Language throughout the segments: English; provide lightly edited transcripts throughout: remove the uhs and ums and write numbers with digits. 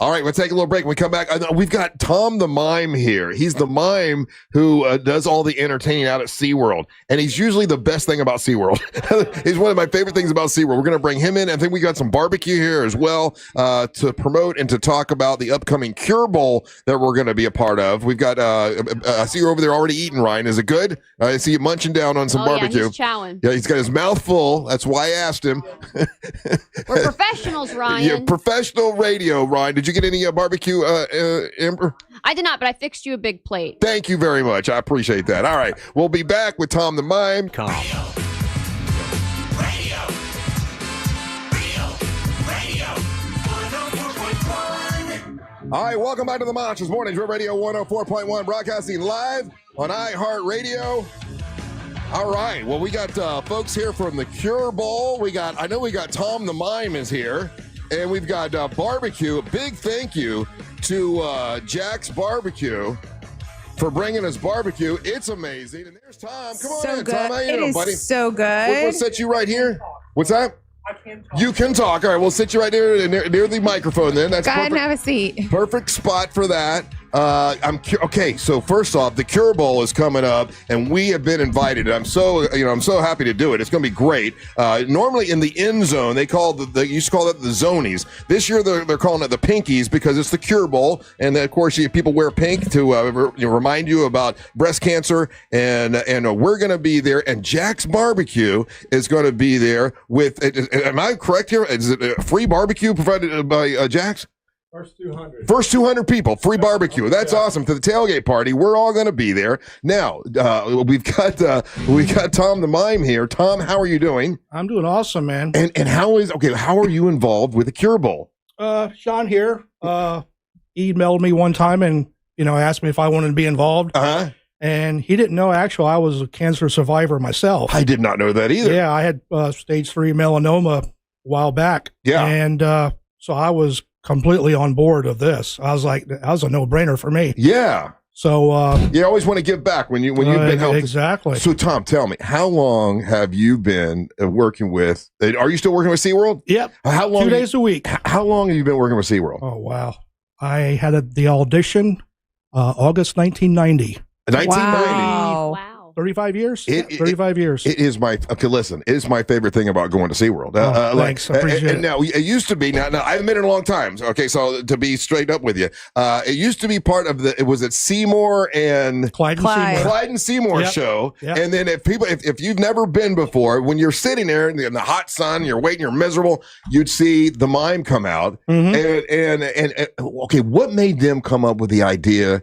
All right, we'll take a little break. When we come back, we've got Tom the Mime here. He's the mime who does all the entertaining out at SeaWorld. And he's usually the best thing about SeaWorld. He's one of my favorite things about SeaWorld. We're going to bring him in. I think we got some barbecue here as well to promote and to talk about the upcoming Cure Bowl that we're going to be a part of. We've got, I see you over there already eating, Ryan. Is it good? I see you munching down on some barbecue. Yeah, he's chowing. Yeah, he's got his mouth full. That's why I asked him. We're professionals, Ryan. Yeah, professional radio, Ryan. Did you get any barbecue, Amber? I did not, but I fixed you a big plate. Thank you very much. I appreciate that. All right. We'll be back with Tom the Mime. All right, welcome back to the Monsters Morning Drill Radio 104.1, broadcasting live on iHeartRadio. All right, well, we got folks here from the Cure Bowl. I know we got Tom the Mime is here, and we've got barbecue. Big thank you to Jack's Barbecue for bringing us barbecue. It's amazing. And there's Tom. Come on in, good. Tom. How you doing, buddy? So good. We'll set you right here. What's that? I can talk. You can talk. All right, we'll sit you right near the microphone then. That's Go ahead perfect. and have a seat. Perfect spot for that. Okay, so first off, the Cure Bowl is coming up, and we have been invited. I'm so happy to do it. It's going to be great. Normally in the end zone, they used to call it the zonies. This year they're calling it the pinkies because it's the Cure Bowl, and of course people wear pink to remind you about breast cancer. And we're going to be there, and Jack's Barbecue is going to be there with. Am I correct here? Is it a free barbecue provided by Jack's? First 200 people, free barbecue. That's awesome. To the tailgate party, we're all going to be there. Now, we've got Tom the Mime here. Tom, how are you doing? I'm doing awesome, man. And how are you involved with the Cure Bowl? Sean here. He emailed me one time and asked me if I wanted to be involved. And he didn't know I was a cancer survivor myself. I did not know that either. Yeah, I had stage 3 melanoma a while back. Yeah, and so I was completely on board of this. I was like, that was a no-brainer for me. Yeah. So you always want to give back when you've been healthy. Exactly. So Tom, tell me, how long have you been working with? Are you still working with SeaWorld? Yep. How long? 2 days a week. How long have you been working with SeaWorld? Oh wow! I had the audition August 1990. 1990. Wow. 35 years? 35 years. It is listen, it is my favorite thing about going to SeaWorld. Thanks, I appreciate it. Now, it used to be, now I haven't been in a long time, okay, so to be straight up with you, it used to be part of was it Seymour and Clyde and Seymour show, and then if you've never been before, when you're sitting there in the hot sun, you're waiting, you're miserable, you'd see the mime come out, and okay, what made them come up with the idea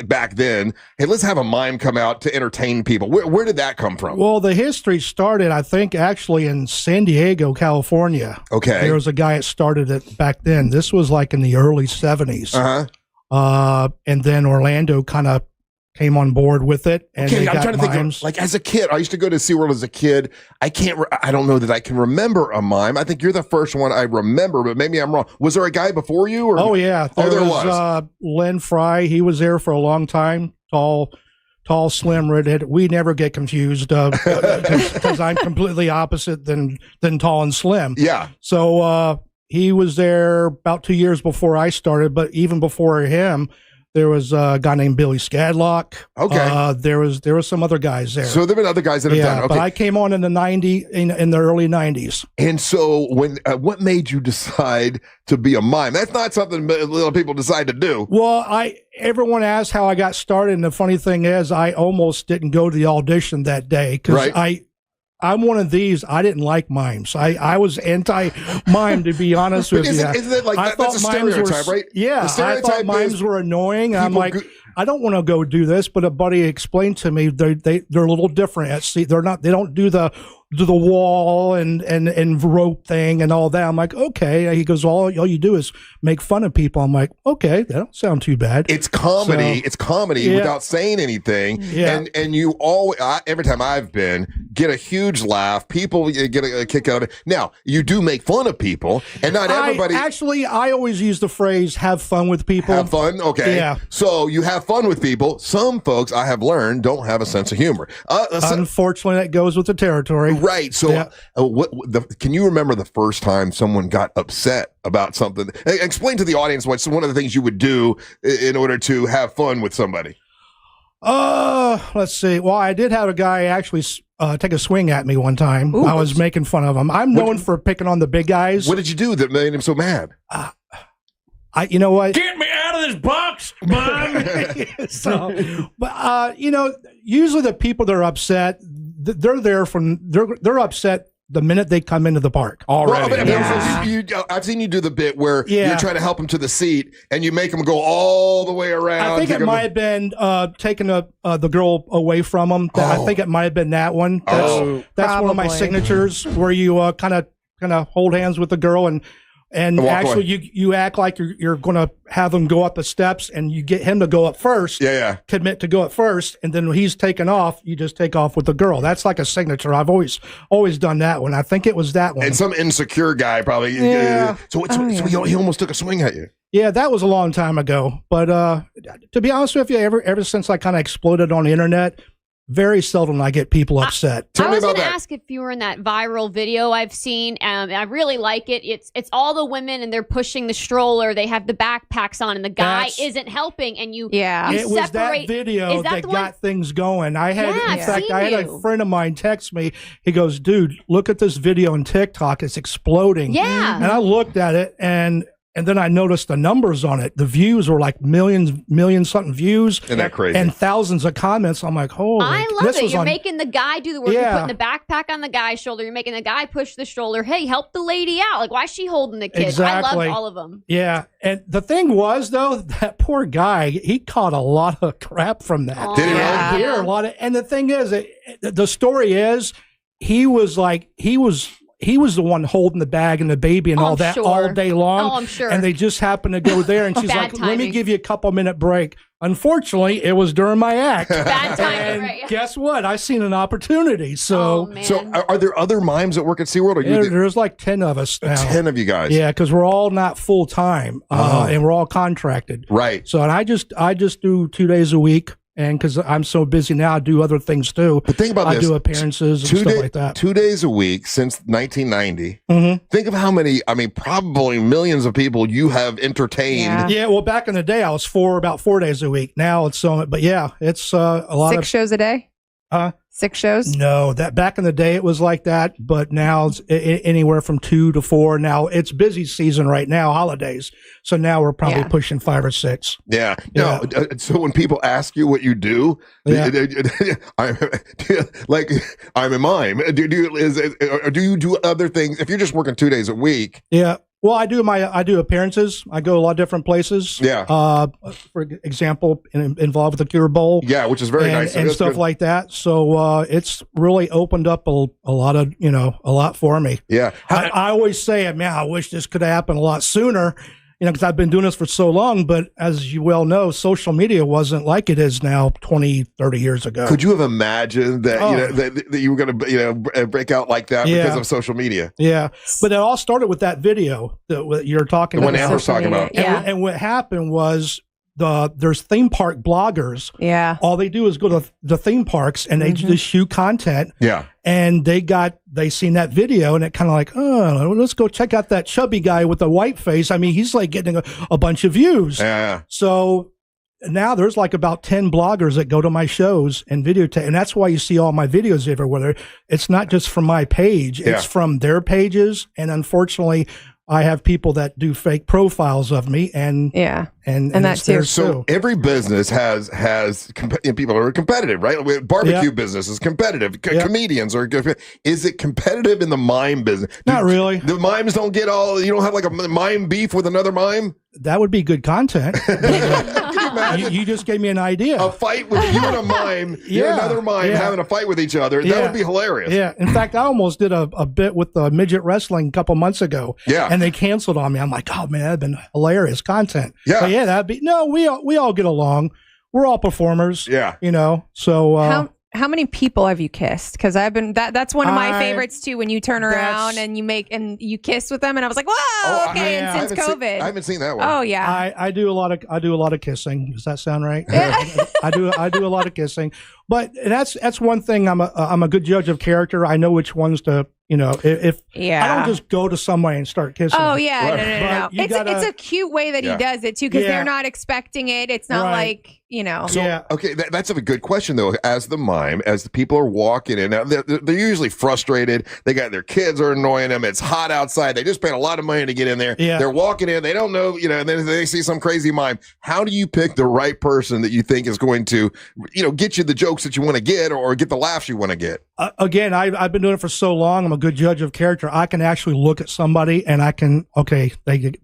back then, hey, let's have a mime come out to entertain people? Where did that come from? Well, the history started, I think, actually in San Diego, California. Okay. There was a guy that started it back then. This was like in the early 70s. And then Orlando kind of came on board with it. And okay, I'm trying to think of, like, as a kid, I used to go to SeaWorld as a kid. I don't know that I can remember a mime. I think you're the first one I remember, but maybe I'm wrong. Was there a guy before you? Or? Oh, yeah. There was. Len Fry. He was there for a long time. Tall, slim, redhead. We never get confused because I'm completely opposite than tall and slim. Yeah. So he was there about 2 years before I started, but even before him, there was a guy named Billy Scadlock. Okay. There was some other guys there. So there've been other guys that have done it. Okay. But I came on in the early 90s. And so when what made you decide to be a mime? That's not something little people decide to do. Well, everyone asked how I got started, and the funny thing is I almost didn't go to the audition that day because I'm one of these. I didn't like mimes. I was anti-mime, to be honest with you. Isn't it like that's a stereotype, right? Yeah, I thought mimes were annoying. I'm like, I don't want to go do this. But a buddy explained to me they're a little different at sea. They don't do the wall and rope thing and all that. I'm like, okay. He goes, all you do is make fun of people. I'm like, okay, that don't sound too bad. It's comedy. It's comedy without saying anything. Yeah. And you always, every time I've been, get a huge laugh. People get a kick out of it. Now, you do make fun of people, and not everybody. I always use the phrase "have fun with people." Have fun, okay. Yeah. So you have fun with people. Some folks, I have learned, don't have a sense of humor. Unfortunately, that goes with the territory. Right. So, can you remember the first time someone got upset about something? Explain to the audience what's one of the things you would do in order to have fun with somebody. Let's see. Well, I did have a guy actually take a swing at me one time. Ooh. I was making fun of him. I'm known for picking on the big guys. What did you do that made him so mad? You know what? Get me out of this box, Mime. So, but usually the people that are upset, they're there they're upset the minute they come into the park already. Well, I've seen you do the bit where you're trying to help them to the seat and you make them go all the way around. I think it might have been taking the girl away from them. I think it might have been that one. That's one of my signatures where you kind of hold hands with the girl and actually you act like you're going to have them go up the steps and you get him to go up first. Commit to go up first, and then when he's taken off, you just take off with the girl. That's like a signature. I've always done that one. I think it was that one. And some insecure guy probably. Yeah. So he almost took a swing at you. Yeah, that was a long time ago. But to be honest with you, ever since I kind of exploded on the internet, very seldom I get people upset. I was going to ask if you were in that viral video I've seen. I really like it. It's all the women and they're pushing the stroller. They have the backpacks on and the guy isn't helping. And you it was that video that got things going. I had, in fact, I had a friend of mine text me. He goes, "Dude, look at this video on TikTok. It's exploding." Yeah. And I looked at it and then I noticed the numbers on it. The views were like million something views. Isn't that crazy? And thousands of comments. I'm like, holy. I love it. You're making the guy do the work. You're putting the backpack on the guy's shoulder. You're making the guy push the stroller. Hey, help the lady out. Like, why is she holding the kid? Exactly. I love all of them. Yeah. And the thing was, though, that poor guy, he caught a lot of crap from that. Oh, did he really? Yeah, a lot of, and the thing is, the story is, he was the one holding the bag and the baby and all that all day long. Oh, I'm sure. And they just happened to go there, and she's like, "Let me give you a couple-minute break." Unfortunately, it was during my act. Bad timing, and right? guess what? I seen an opportunity. So, are there other mimes that work at SeaWorld? Or there's like 10 of us now. 10 of you guys. Yeah, because we're all not full time, and we're all contracted. Right. So, and I just do 2 days a week. And because I'm so busy now, I do other things too. But think about this. I do appearances and stuff like that. 2 days a week since 1990. Think of how many, probably millions of people you have entertained. Yeah, well, back in the day, I was about 4 days a week. Now it's but yeah, it's a lot 6 shows a day? 6 shows? No, that back in the day it was like that, but now it's anywhere from 2 to 4. Now it's busy season right now, holidays. So now we're probably pushing 5 or 6. Yeah. No. So when people ask you what you do, I'm a mime. Do you do other things? If you're just working 2 days a week? Yeah. Well, I do appearances. I go a lot of different places. Yeah. For example, involved with the Cure Bowl. Yeah, which is very nice. And stuff like that. So it's really opened up a lot for me. Yeah. I always say, man, I wish this could happen a lot sooner. Because I've been doing this for so long, but as you well know, social media wasn't like it is now 20, 30 years ago. Could you have imagined that, that you were going to, break out like that because of social media? Yeah. But it all started with that video that you're talking about. The one Amber's talking about. And what happened was there's theme park bloggers. Yeah. All they do is go to the theme parks and they just shoot content. Yeah. And they seen that video and it kind of like, oh, let's go check out that chubby guy with the white face. I mean, he's like getting a bunch of views. Yeah. So now there's like about 10 bloggers that go to my shows and videotape. And that's why you see all my videos everywhere. It's not just from my page. It's from their pages. And unfortunately, I have people that do fake profiles of me, and that too. So every business has people are competitive, right? Barbecue business is competitive. Comedians are. Is it competitive in the mime business? Not really. The mimes don't get all. You don't have like a mime beef with another mime. That would be good content. You just gave me an idea. A fight with you and a mime, you and another mime having a fight with each other. That would be hilarious. Yeah. In fact, I almost did a bit with the midget wrestling a couple months ago. Yeah. And they canceled on me. I'm like, oh man, that'd been hilarious content. Yeah. But that'd be we all get along. We're all performers. Yeah. So how many people have you kissed? Because I've been that's one of my favorites too. When you turn around and you kiss with them, and I was like, whoa, okay. And since COVID, I haven't seen that one. Oh yeah, I do a lot of kissing. Does that sound right? I do a lot of kissing. But that's one thing. I'm a good judge of character. I know which ones to, if I don't just go to somebody and start kissing. Oh them. yeah, Right. no. It's a cute way that he does it too, because they're not expecting it. It's not like, So, okay, that's a good question though. As the mime, as the people are walking in, they're usually frustrated. They got their kids are annoying them. It's hot outside. They just paid a lot of money to get in there. Yeah. They're walking in. They don't know, and then they see some crazy mime. How do you pick the right person that you think is going to, get you the jokes that you want to get or get the laughs you want to get? Again, I've been doing it for so long. I'm a good judge of character. I can actually look at somebody and I can, they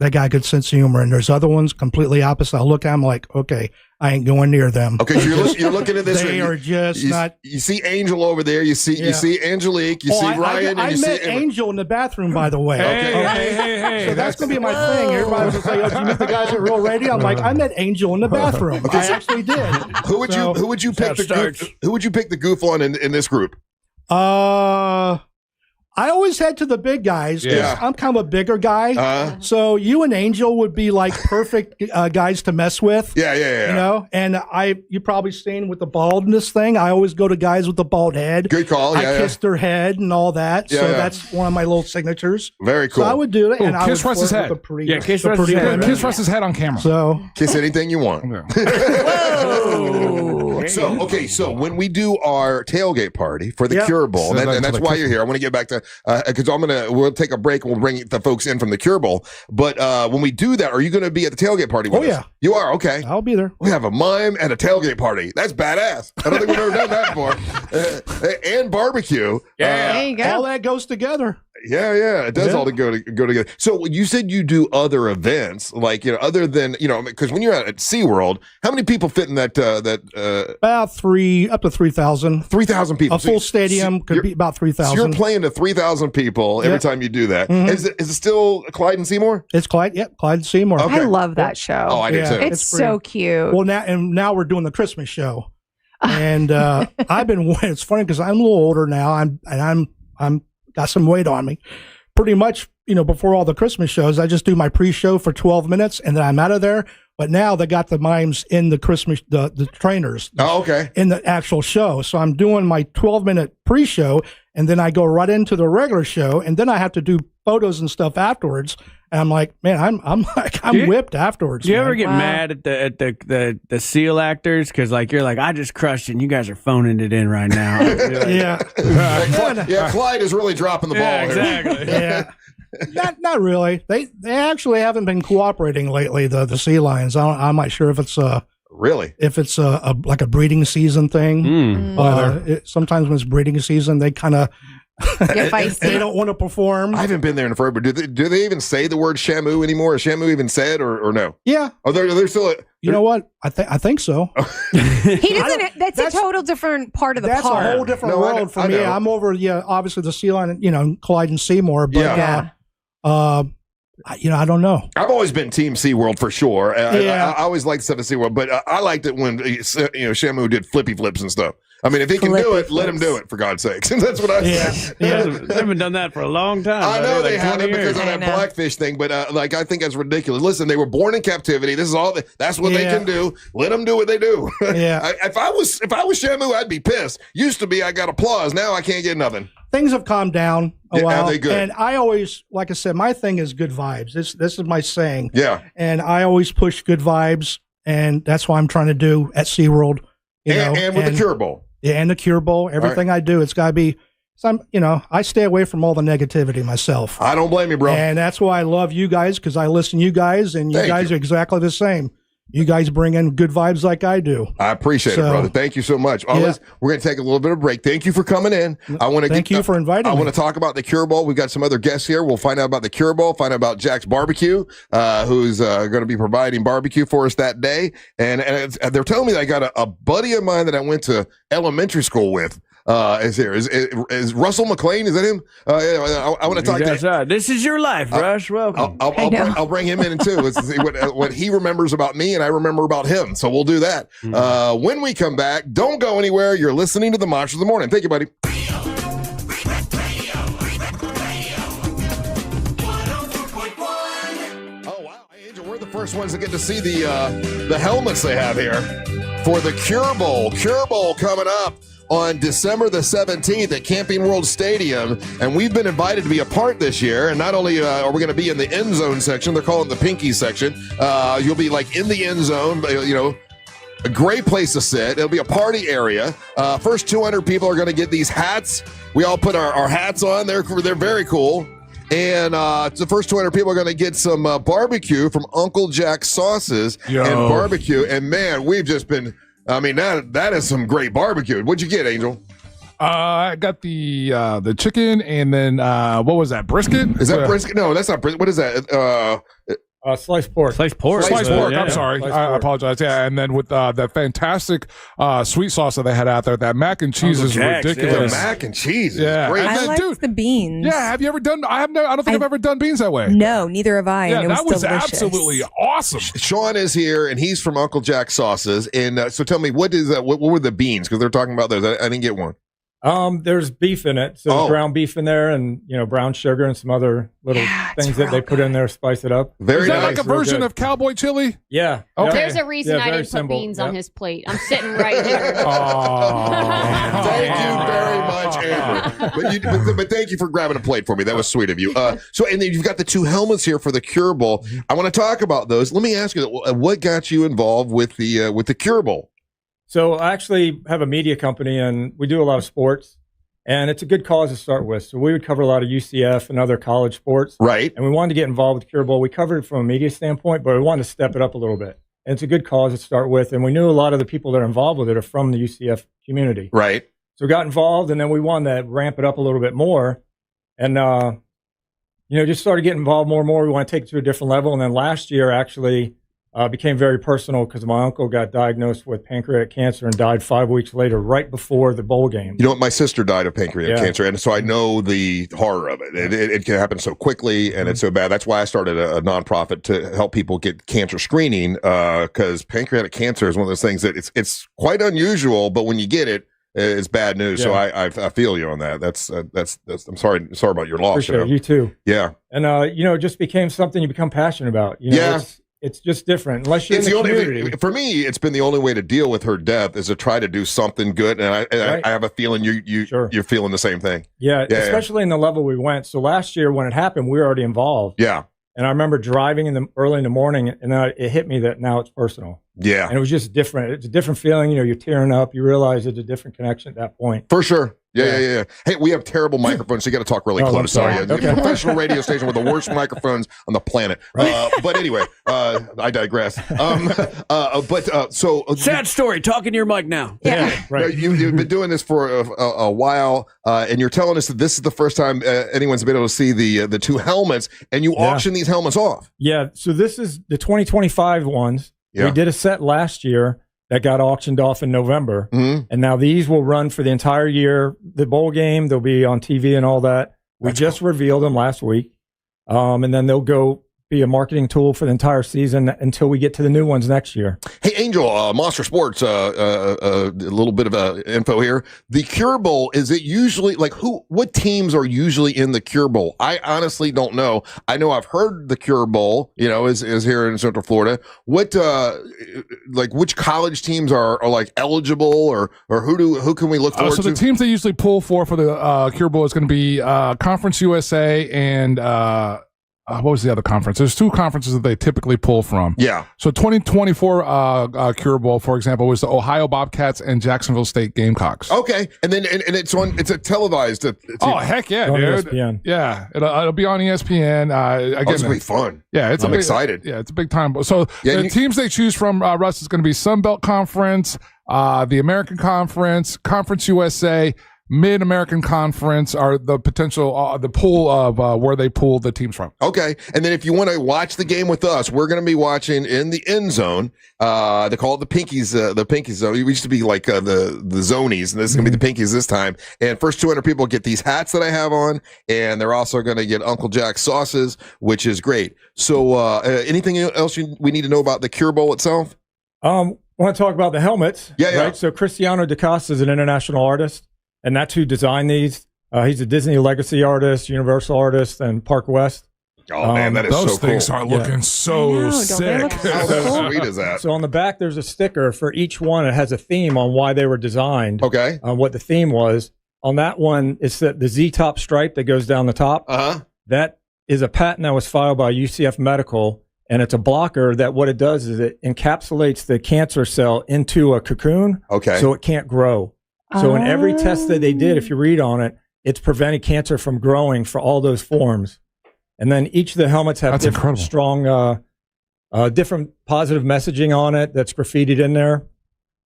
got a good sense of humor. And there's other ones completely opposite. I look at them like, okay, I ain't going near them. Okay, so you're looking at this. They are just not. You see Angel over there. You see Angelique. You see Ryan. I met Angel in the bathroom, by the way. Hey. So that's gonna be my thing. Everybody's just like, "Oh, did you meet the guys at Real Radio?" I'm like, I met Angel in the bathroom. I actually did. Who would you pick the goof on in this group? I always head to the big guys. Yeah. I'm kind of a bigger guy. So you and Angel would be like perfect guys to mess with. Yeah. And you probably seen with the baldness thing. I always go to guys with the bald head. Good call. I kiss their head and all that. So that's one of my little signatures. Very cool. So I would do it. And kiss I would Russ's head. kiss Russ's head on camera. So kiss anything you want. Whoa. So when we do our tailgate party for the Cure Bowl, and that's why you're here. I want to get back to because we'll take a break and we'll bring the folks in from the Cure Bowl. But when we do that, are you going to be at the tailgate party with us? Yeah. You are? Okay. I'll be there. We have a mime and a tailgate party. That's badass. I don't think we've ever done that before. And barbecue. There you go. All that goes together. Yeah, it does all go together. So you said you do other events, like other than because when you're at SeaWorld, how many people fit in that? About up to 3,000. 3,000 people. A full stadium could be about 3,000. So you're playing to 3,000 people every time you do that. Mm-hmm. Is it still Clyde and Seymour? It's Clyde. Yep, Clyde and Seymour. Okay. I love that show. Oh, I do too. It's so cute. Well, now we're doing the Christmas show, and it's funny because I'm a little older now. I'm got some weight on me. Pretty much, before all the Christmas shows, I just do my pre-show for 12 minutes and then I'm out of there. But now they got the mimes in the Christmas, the trainers. Oh, okay. In the actual show. So I'm doing my 12-minute pre-show and then I go right into the regular show and then I have to do photos and stuff afterwards. And I'm like, man, I'm whipped afterwards. Do you ever get mad at the seal actors because you're like, I just crushed it and you guys are phoning it in right now? Clyde is really dropping the ball. Exactly. Yeah. Not really. They actually haven't been cooperating lately. The sea lions. I'm not sure if it's really if it's like a breeding season thing. Sometimes when it's breeding season, they kind of. They don't want to perform. I haven't been there in forever. Do they even say the word Shamu anymore? Is Shamu even said or no? Yeah. Oh, they're still. You know what? I think so. He doesn't. That's a total different part of the park. That's a whole different world for me. I'm over. Obviously the sea lion. Clyde and Seymour. But I don't know. I've always been Team SeaWorld for sure. I always liked stuff at SeaWorld, but I liked it when Shamu did flippy flips and stuff. I mean, if he can do it, let him do it, for God's sakes. That's what I say. They haven't done that for a long time. I know they haven't because of I that know. Blackfish thing, but I think that's ridiculous. Listen, they were born in captivity. This is all. That's what they can do. Let them do what they do. Yeah. If I was Shamu, I'd be pissed. Used to be, I got applause. Now I can't get nothing. Things have calmed down a while. Are they good? And I always, like I said, my thing is good vibes. This is my saying. Yeah. And I always push good vibes, and that's what I'm trying to do at SeaWorld. And with the Cure Bowl. Yeah, and the Cure Bowl. Everything I do, it's got to be. I stay away from all the negativity myself. I don't blame you, bro. And that's why I love you guys, because I listen to you guys, and you guys are exactly the same. You guys bring in good vibes like I do. I appreciate it, brother. Thank you so much. We're going to take a little bit of break. Thank you for coming in. Thank you for inviting me. I want to talk about the Cure Bowl. We've got some other guests here. We'll find out about the Cure Bowl, find out about Jack's Barbecue, who's going to be providing barbecue for us that day. And they're telling me that I got a buddy of mine that I went to elementary school with. Is here. Is Russell McLean? Is that him? I want to talk to him. This is your life, Rush. Welcome. I'll bring him in too. Let's see what he remembers about me and I remember about him. So we'll do that. When we come back, don't go anywhere. You're listening to the Monsters of the Morning. Thank you, buddy. Oh wow, Angel, we're the first ones to get to see the helmets they have here. for the Cure Bowl. Cure Bowl coming up on December the 17th at Camping World Stadium, and we've been invited to be a part this year. And not only are we going to be in the end zone section, they're calling it the Pinky section. You'll be like in the end zone, you know, a great place to sit. It'll be a party area. First 200 people are going to get these hats. We all put our hats on. They're very cool. And the first 200 people are going to get some barbecue from Uncle Jack's Sauces and barbecue. And man, we've just been. I mean, that is some great barbecue. What'd you get, Angel? I got the chicken, and then what was that? Brisket? Is that brisket? No, that's not brisket. What is that? Sliced pork. Sliced pork. Yeah. I'm sorry. I apologize. Yeah, and then with that fantastic sweet sauce that they had out there, that mac and cheese is ridiculous. The mac and cheese is great. I like the beans. Yeah, have you ever done? I don't think I've ever done beans that way. No, neither have I. Yeah, and it was delicious. absolutely awesome. Sean is here, and he's from Uncle Jack's Sauces. And so tell me, what is that? What were the beans? Because they're talking about those. I didn't get one. There's beef in it. So there's ground beef in there, and brown sugar and some other little things that they put in there, spice it up. Is that like a version of cowboy chili? Yeah. Okay. There's a reason I didn't put beans on his plate. I'm sitting right here. Thank you very much, Amber. But thank you for grabbing a plate for me. That was sweet of you. So, and then you've got the two helmets here for the Cure Bowl. I want to talk about those. Let me ask you, what got you involved with the Cure Bowl? So I actually have a media company, and we do a lot of sports, and it's a good cause to start with. So we would cover a lot of UCF and other college sports. Right. And we wanted to get involved with Cure Bowl. We covered it from a media standpoint, but we wanted to step it up a little bit. And it's a good cause to start with. And we knew a lot of the people that are involved with it are from the UCF community. Right. So we got involved, and then we wanted to ramp it up a little bit more. And, just started getting involved more and more. We want to take it to a different level. And then last year, actually, became very personal because my uncle got diagnosed with pancreatic cancer and died 5 weeks later, right before the bowl game. You know what? My sister died of pancreatic cancer, and so I know the horror of it. It can happen so quickly, and it's so bad. That's why I started a nonprofit to help people get cancer screening, because pancreatic cancer is one of those things that it's quite unusual, but when you get it, it's bad news. Yeah. So I feel you on that. That's I'm sorry about your loss. Appreciate it. You too. Yeah. And it just became something you become passionate about. It's just different. Unless you're in the community. For me, it's been the only way to deal with her death is to try to do something good. And I have a feeling you're feeling the same thing. Yeah, especially in the level we went. So last year when it happened, we were already involved. Yeah. And I remember driving early in the morning, and then it hit me that now it's personal. Yeah. And it was just different. It's a different feeling. You're tearing up. You realize it's a different connection at that point. For sure. Yeah. Hey, we have terrible microphones, so you got to talk really close. Sorry. Okay. Professional radio station with the worst microphones on the planet. But anyway, I digress. Sad story. Talking to your mic now. Yeah. Right. You've been doing this for a while, and you're telling us that this is the first time anyone's been able to see the two helmets, and you auction these helmets off. Yeah. So this is the 2025 ones. Yeah. We did a set last year that got auctioned off in November. Mm-hmm. And now these will run for the entire year. The bowl game, they'll be on TV and all that. We just revealed them last week. And then they'll go be a marketing tool for the entire season until we get to the new ones next year. Hey, Angel, Monster Sports, a little bit of info here. The Cure Bowl, is it usually what teams are usually in the Cure Bowl? I honestly don't know. I know I've heard the Cure Bowl, is here in Central Florida. What, which college teams are eligible or who can we look forward to? So the teams they usually pull for the Cure Bowl is going to be Conference USA and, what was the other conference? There's two conferences that they typically pull from. Yeah. So 2024 Cure Bowl, for example, was the Ohio Bobcats and Jacksonville State Gamecocks. Okay, and then and it's a televised. Heck yeah, dude! ESPN. Yeah, it'll be on ESPN. Again, it's gonna be fun. Yeah, I'm excited. Yeah, it's a big time. So the teams they choose from, Russ, is going to be Sun Belt Conference, the American Conference, Conference USA. Mid-American Conference are the potential, the pool of where they pull the teams from. Okay. And then if you want to watch the game with us, we're going to be watching in the end zone. They call it the Pinkies, zone. We used to be like the Zonies, and this is going to be the Pinkies this time. And first 200 people get these hats that I have on, and they're also going to get Uncle Jack's sauces, which is great. So anything else we need to know about the Cure Bowl itself? I want to talk about the helmets. Yeah. Right? So Cristiano DaCosta is an international artist. And that's who designed these. He's a Disney Legacy artist, Universal artist, and Park West. Oh man, that is those so cool. things are looking so sick. How sweet is that? So on the back, there's a sticker for each one. It has a theme on why they were designed. Okay. What the theme was. On that one, it's the Z-top stripe that goes down the top. That is a patent that was filed by UCF Medical, and it's a blocker that what it does is it encapsulates the cancer cell into a cocoon, so it can't grow. So in every test that they did, if you read on it, it's preventing cancer from growing for all those forms. And then each of the helmets have different strong, different positive messaging on it that's graffitied in there.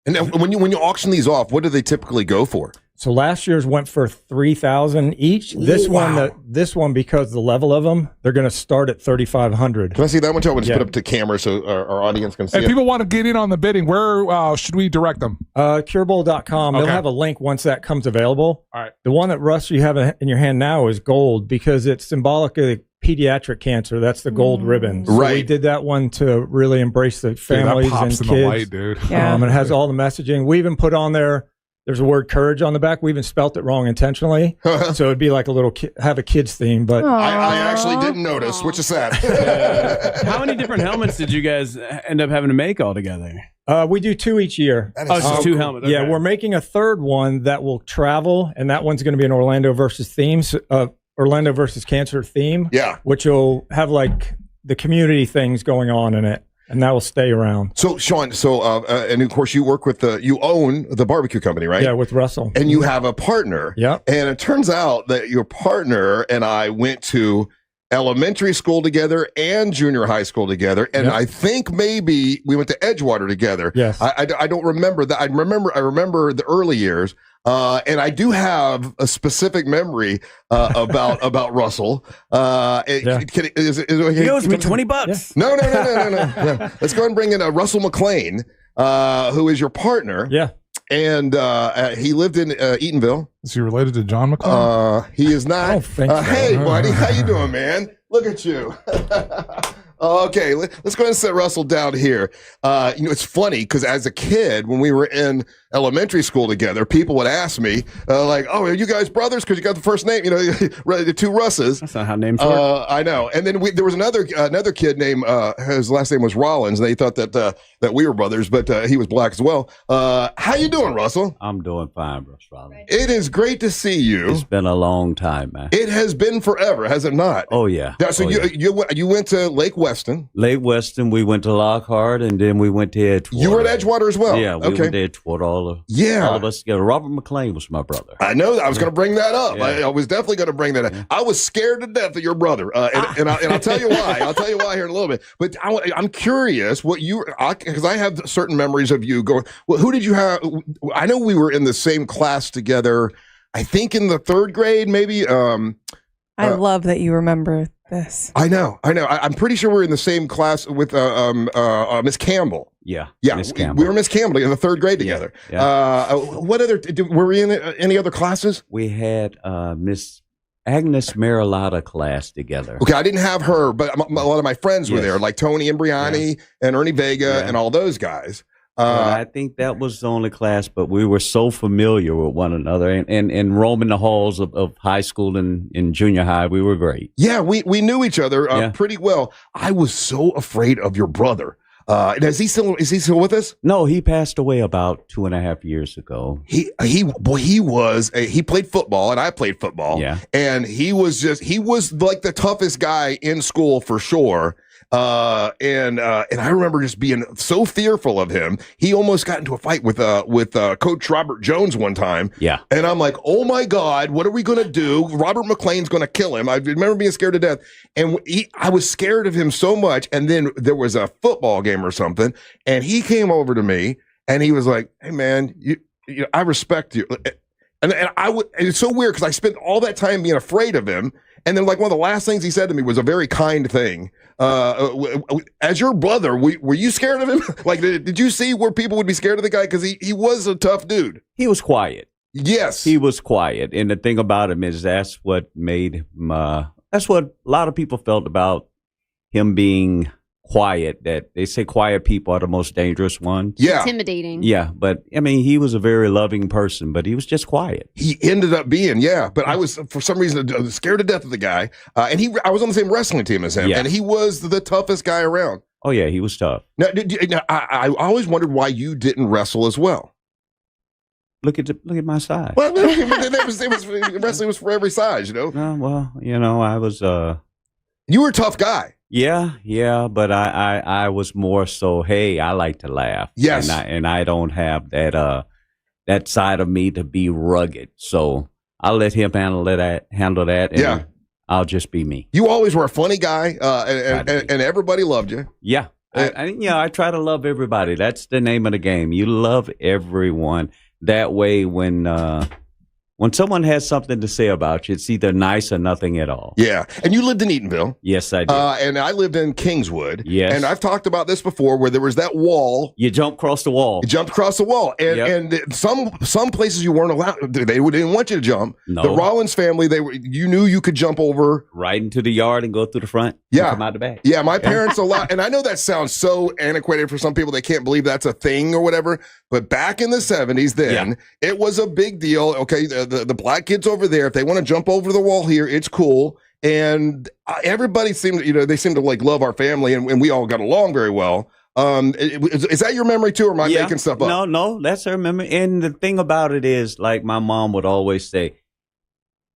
And when you auction these off, what do they typically go for? So last year's went for $3,000 each. This one, because the level of them, they're going to start at $3,500. Can I see that one? I want to put up to camera so our audience can see. If people want to get in on the bidding, where should we direct them? Curebowl.com. They'll have a link once that comes available. All right. The one that Russ you have in your hand now is gold because it's symbolic of pediatric cancer. That's the gold ribbon. So we did that one to really embrace the families and kids. In the light, dude. And it has all the messaging. We even put on there. There's a word courage on the back. We even spelt it wrong intentionally. So it'd be like a little have a kid's theme. But I actually didn't notice, which is sad. How many different helmets did you guys end up having to make altogether? We do 2 each year. It's just 2 helmets. Okay. Yeah, we're making a third one that will travel, and that one's going to be an Orlando versus Orlando versus cancer theme. Yeah. Which will have like the community things going on in it. And that will stay around. So, Sean, and of course, you work with you own the barbecue company, right? Yeah, with Russell. And you have a partner. Yeah. And it turns out that your partner and I went to elementary school together and junior high school together. And I think maybe we went to Edgewater together. Yes. I don't remember that. I remember the early years. And I do have a specific memory about Russell. Is it okay? He owes me $20. No. Let's go ahead and bring in Russell McLean, who is your partner. Yeah. And he lived in Eatonville. Is he related to John McLean? He is not. I don't think so. Hey, buddy, how you doing, man? Look at you. Okay, let's go ahead and set Russell down here. It's funny because as a kid, when we were in elementary school together, people would ask me, like, "Oh, are you guys brothers? Because you got the first name, the 2 Russes." That's not how names work. I know. And then there was another kid named his last name was Rollins. And they thought that we were brothers, but he was black as well. How you doing, Russell? I'm doing fine, Bruce Rollins. It is great to see you. It's been a long time, man. It has been forever, has it not? Oh yeah. So you went to Lake Weston. Lake Weston, we went to Lockhart, and then we went to Edgewater. You were at Edgewater as well? Yeah, we went to Edgewater, all of us together. Robert McLean was my brother. I know. I was going to bring that up. I was definitely going to bring that up. I was scared to death of your brother, and I'll tell you why. I'll tell you why here in a little bit. But I'm curious what because I have certain memories of you going. Well, who did you have? I know we were in the same class together. I think in the 3rd grade, maybe. I love that you remember this. I know. I'm pretty sure we were in the same class with Miss Campbell. Yeah. Miss Campbell. We were Miss Campbell in the 3rd grade together. Yeah. What other? Were we in any other classes? We had Miss Agnes Marilotta class together. Okay, I didn't have her, but a lot of my friends were there, like Tony Imbriani and Ernie Vega and all those guys. I think that was the only class, but we were so familiar with one another and roaming the halls of high school and junior high. We were great. Yeah, we knew each other pretty well. I was so afraid of your brother. Is he still with us? No, he passed away about 2.5 years ago. He played football and I played football. Yeah. And he was like the toughest guy in school for sure. And I remember just being so fearful of him. He almost got into a fight with Coach Robert Jones one time. Yeah. And I'm like, oh my God, what are we going to do? Robert McLean's going to kill him. I remember being scared to death. And I was scared of him so much. And then there was a football game or something. And he came over to me and he was like, hey man, I respect you. And it's so weird because I spent all that time being afraid of him. And then like one of the last things he said to me was a very kind thing. As your brother, were you scared of him? Like, did you see where people would be scared of the guy? Because he was a tough dude. He was quiet. Yes. He was quiet. And the thing about him is that's what made him, that's what a lot of people felt about him being quiet. That they say quiet people are the most dangerous ones. Yeah. Intimidating. Yeah, but I mean, he was a very loving person, but he was just quiet. He ended up being, yeah. But I was, for some reason, scared to death of the guy. And I was on the same wrestling team as him, and he was the toughest guy around. Oh yeah, he was tough. Now, I always wondered why you didn't wrestle as well. Look at my size. Well, wrestling was for every size, you know. Well, you know, I was. You were a tough guy. Yeah, but I was more so. Hey, I like to laugh. Yes, and I don't have that side of me to be rugged. So I'll let him handle that. And I'll just be me. You always were a funny guy, and everybody loved you. Yeah, I try to love everybody. That's the name of the game. You love everyone. That way, when someone has something to say about you, it's either nice or nothing at all. Yeah. And you lived in Eatonville. Yes, I did. And I lived in Kingswood. Yes. And I've talked about this before where there was that wall. You jumped across the wall. You jumped across the wall. And some places you weren't allowed. They didn't want you to jump. No. The Rollins family, you knew you could jump over. Right into the yard and go through the front. Yeah. And come out the back. Yeah, my parents allowed. And I know that sounds so antiquated for some people. They can't believe that's a thing or whatever. But back in the 70s then, it was a big deal. Okay, the black kids over there, if they want to jump over the wall here, it's cool. And everybody seemed, they seemed to like love our family, and we all got along very well. Is that your memory too, or am I making stuff up? No, that's her memory. And the thing about it is, like my mom would always say,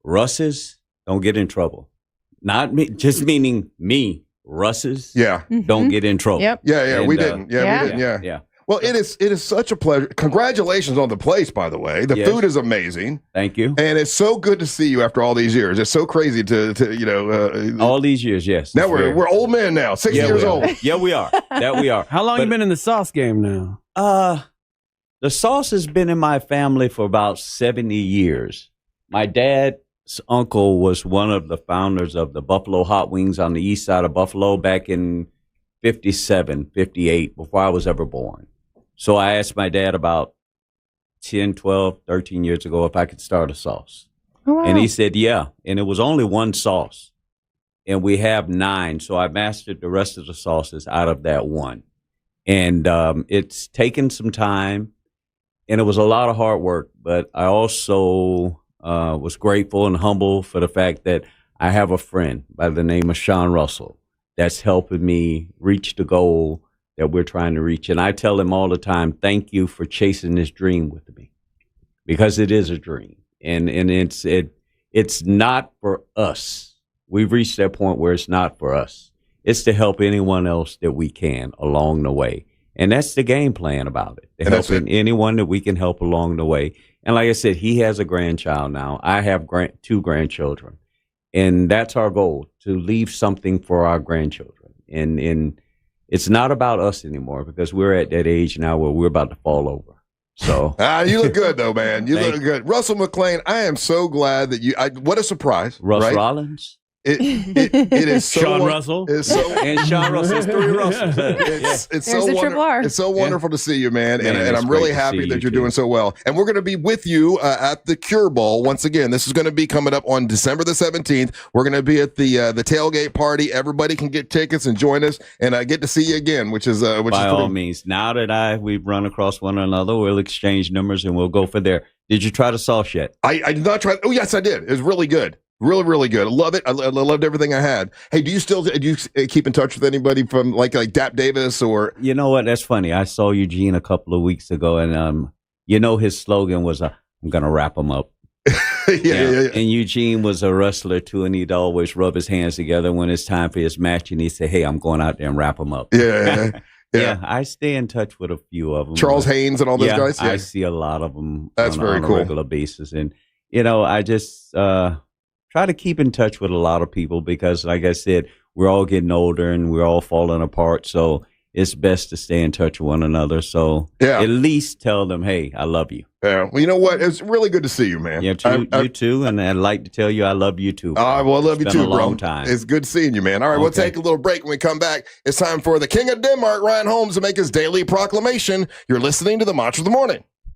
Russes don't get in trouble. Not me, just meaning me. Russes, don't get in trouble. Yep. Yeah, we didn't. We didn't. Yeah. Well, it is such a pleasure. Congratulations on the place, by the way. The food is amazing. Thank you. And it's so good to see you after all these years. It's so crazy to all these years, yes. Now we're old men now, 60 years old. Yeah, we are. That we are. How long you been in the sauce game now? The sauce has been in my family for about 70 years. My dad's uncle was one of the founders of the Buffalo Hot Wings on the east side of Buffalo back in 57, 58, before I was ever born. So I asked my dad about 10, 12, 13 years ago if I could start a sauce. Oh, wow. And he said, yeah. And it was only one sauce. And we have 9. So I mastered the rest of the sauces out of that one. And it's taken some time. And it was a lot of hard work. But I also was grateful and humble for the fact that I have a friend by the name of Sean Russell that's helping me reach the goal that we're trying to reach. And I tell him all the time, thank you for chasing this dream with me, because it is a dream. And it's not for us. We've reached that point where it's not for us. It's to help anyone else that we can along the way. And that's the game plan about it. Helping anyone that we can help along the way. And like I said, he has a grandchild now. I have 2 grandchildren. And that's our goal, to leave something for our grandchildren. And it's not about us anymore, because we're at that age now where we're about to fall over. So you look good though, man. You look good. Russell McLean, I am so glad that what a surprise. Russ Rollins. It is so Sean Russell. It's so, and Sean Russell. It's 3 Russells. It's so wonderful to see you, man. And I'm really happy that you're doing so well. And we're going to be with you at the Cure Bowl once again. This is going to be coming up on December the 17th. We're going to be at the tailgate party. Everybody can get tickets and join us, and get to see you again, which is by all means. Now that we've run across one another, we'll exchange numbers and we'll go for there. Did you try the sauce yet? I did not try. Oh yes, I did. It was really good. Really, really good. I love it. I loved everything I had. Hey, do you keep in touch with anybody from like Dap Davis or? You know what? That's funny. I saw Eugene a couple of weeks ago, and his slogan was "I'm gonna wrap him up." Yeah. And Eugene was a wrestler too, and he'd always rub his hands together when it's time for his match, and he'd say, "Hey, I'm going out there and wrap him up." Yeah, I stay in touch with a few of them. Charles Haynes and all those guys. I see a lot of them. That's very on cool. a regular basis, and I just try to keep in touch with a lot of people, because, like I said, we're all getting older and we're all falling apart. So it's best to stay in touch with one another. So at least tell them, hey, I love you. Yeah. Well, you know what? It's really good to see you, man. Yeah, you too. And I'd like to tell you I love you too. Well, I love you too, bro. Long time. It's good seeing you, man. All right, we'll take a little break. When we come back, it's time for the King of Denmark, Ryan Holmes, to make his daily proclamation. You're listening to the Mantra of the Morning.